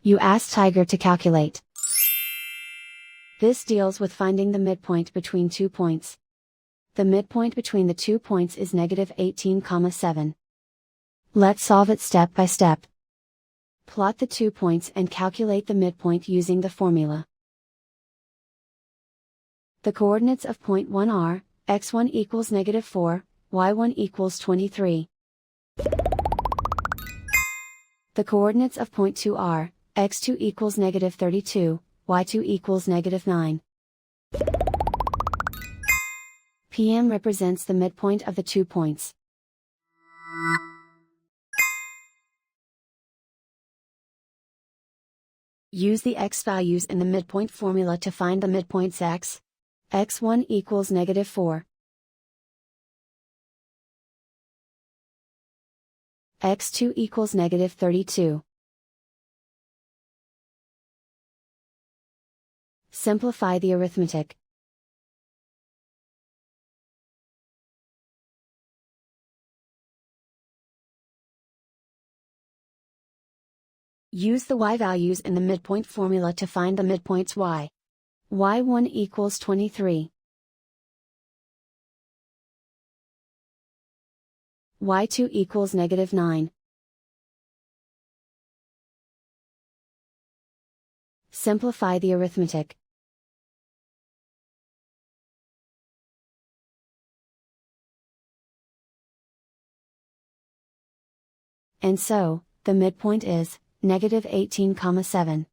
You ask Tiger to calculate. This deals with finding the midpoint between 2 points. The midpoint between the 2 points is negative 18,7. Let's solve it step by step. Plot the 2 points and calculate the midpoint using the formula. The coordinates of point 1 are, x1 equals negative 4, y1 equals 23. The coordinates of point 2 are, x2 equals negative 32, y2 equals negative 9. PM represents the midpoint of the 2 points. Use the x values in the midpoint formula to find the midpoints x. x1 equals negative 4. x2 equals negative 32. Simplify the arithmetic. Use the y values in the midpoint formula to find the midpoints y. y1 equals 23. y2 equals negative 9. Simplify the arithmetic. And so, the midpoint is, negative 18,7.